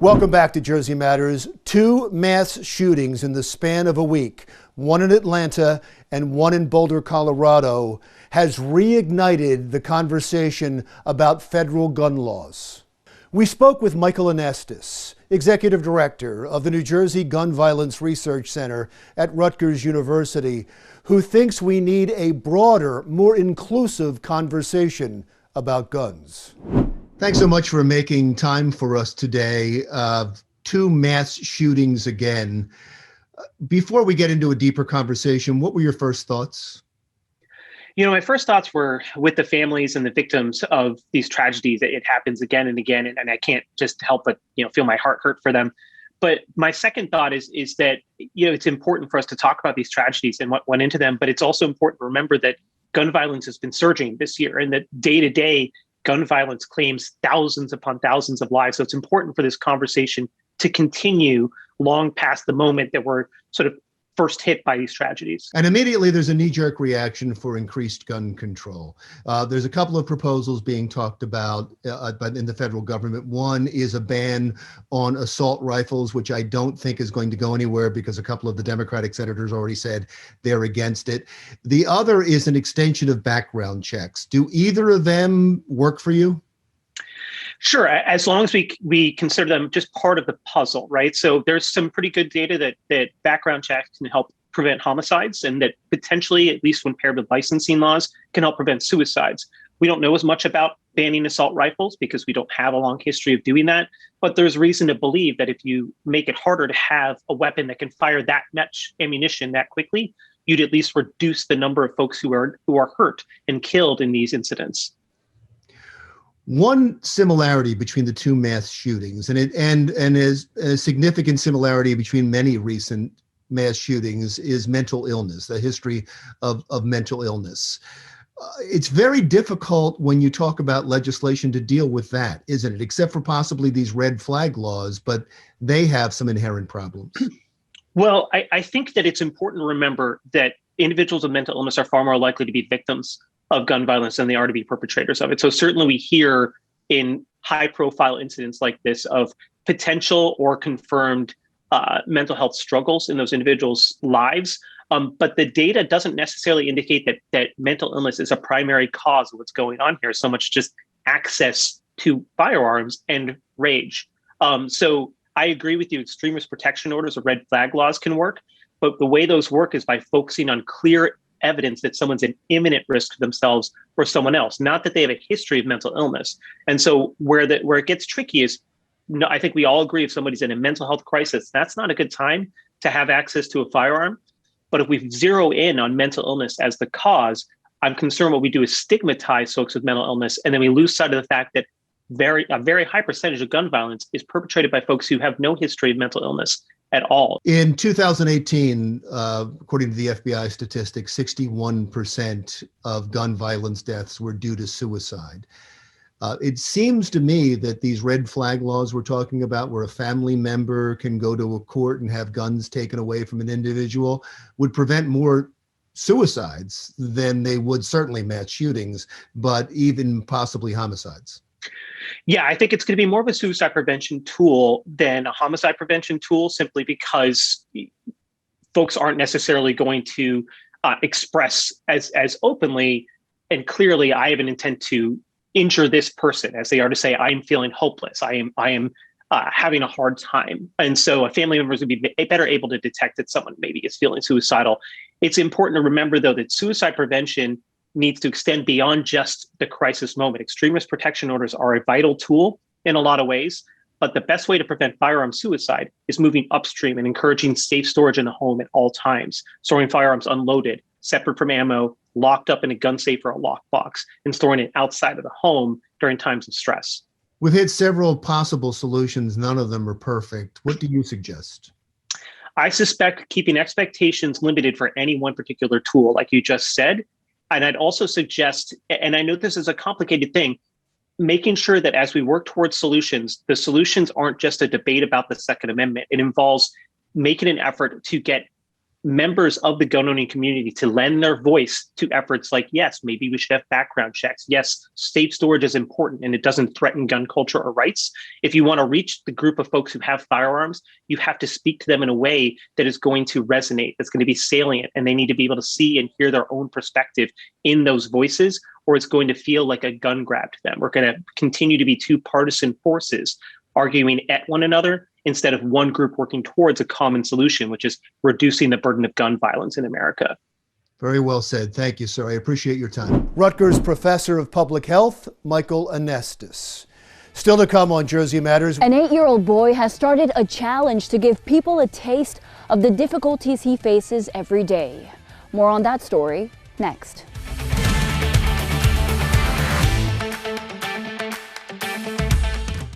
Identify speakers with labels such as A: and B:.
A: Welcome back to Jersey Matters. Two mass shootings in the span of a week, one in Atlanta and one in Boulder, Colorado, has reignited the conversation about federal gun laws. We spoke with Michael Anastas, Executive Director of the New Jersey Gun Violence Research Center at Rutgers University, who thinks we need a broader, more inclusive conversation about guns. Thanks so much for making time for us today. Two mass shootings again. Before we get into a deeper conversation, what were your first thoughts?
B: My first thoughts were with the families and the victims of these tragedies. It happens again and again, and I can't just help but feel my heart hurt for them. But my second thought is that it's important for us to talk about these tragedies and what went into them. But it's also important to remember that gun violence has been surging this year, and that day to day, gun violence claims thousands upon thousands of lives. So it's important for this conversation to continue long past the moment that we're sort of first hit by these tragedies.
A: And immediately there's a knee-jerk reaction for increased gun control. There's a couple of proposals being talked about in the federal government. One is a ban on assault rifles, which I don't think is going to go anywhere because a couple of the Democratic senators already said they're against it. The other is an extension of background checks. Do either of them work for you?
B: Sure, as long as we consider them just part of the puzzle, right? So there's some pretty good data that background checks can help prevent homicides, and that potentially, at least when paired with licensing laws, can help prevent suicides. We don't know as much about banning assault rifles because we don't have a long history of doing that, but there's reason to believe that if you make it harder to have a weapon that can fire that much ammunition that quickly, you'd at least reduce the number of folks who are hurt and killed in these incidents.
A: One similarity between the two mass shootings, and is a significant similarity between many recent mass shootings, is mental illness, the history of mental illness. It's very difficult when you talk about legislation to deal with that, isn't it? Except for possibly these red flag laws, but they have some inherent problems.
B: Well, I think that it's important to remember that individuals with mental illness are far more likely to be victims of gun violence than they are to be perpetrators of it. So certainly we hear in high profile incidents like this of potential or confirmed mental health struggles in those individuals' lives. But the data doesn't necessarily indicate that mental illness is a primary cause of what's going on here, so much just access to firearms and rage. So I agree with you, extremist protection orders or red flag laws can work, but the way those work is by focusing on clear evidence that someone's an imminent risk to themselves or someone else, not that they have a history of mental illness. And so where it gets tricky is, I think we all agree if somebody's in a mental health crisis, that's not a good time to have access to a firearm. But if we zero in on mental illness as the cause, I'm concerned what we do is stigmatize folks with mental illness, and then we lose sight of the fact that a very high percentage of gun violence is perpetrated by folks who have no history of mental illness at all.
A: In 2018, according to the FBI statistics, 61% of gun violence deaths were due to suicide. It seems to me that these red flag laws we're talking about, where a family member can go to a court and have guns taken away from an individual, would prevent more suicides than they would certainly mass shootings, but even possibly homicides.
B: Yeah, I think it's going to be more of a suicide prevention tool than a homicide prevention tool, simply because folks aren't necessarily going to express as openly and clearly, I have an intent to injure this person, as they are to say, I'm feeling hopeless. I am having a hard time. And so a family member would be better able to detect that someone maybe is feeling suicidal. It's important to remember, though, that suicide prevention needs to extend beyond just the crisis moment. Extremist protection orders are a vital tool in a lot of ways, but the best way to prevent firearm suicide is moving upstream and encouraging safe storage in the home at all times, storing firearms unloaded, separate from ammo, locked up in a gun safe or a lockbox, and storing it outside of the home during times of stress.
A: We've had several possible solutions. None of them are perfect. What do you suggest?
B: I suspect keeping expectations limited for any one particular tool, like you just said. And I'd also suggest, and I know this is a complicated thing, making sure that as we work towards solutions, the solutions aren't just a debate about the Second Amendment. It involves making an effort to get members of the gun owning community to lend their voice to efforts like, yes, maybe we should have background checks. Yes, safe storage is important and it doesn't threaten gun culture or rights. If you want to reach the group of folks who have firearms, you have to speak to them in a way that is going to resonate, that's going to be salient, and they need to be able to see and hear their own perspective in those voices, or it's going to feel like a gun grab to them. We're going to continue to be two partisan forces arguing at one another instead of one group working towards a common solution, which is reducing the burden of gun violence in America.
A: Very well said. Thank you, sir. I appreciate your time. Rutgers Professor of Public Health, Michael Anestis. Still to come on Jersey Matters.
C: An 8-year-old boy has started a challenge to give people a taste of the difficulties he faces every day. More on that story next.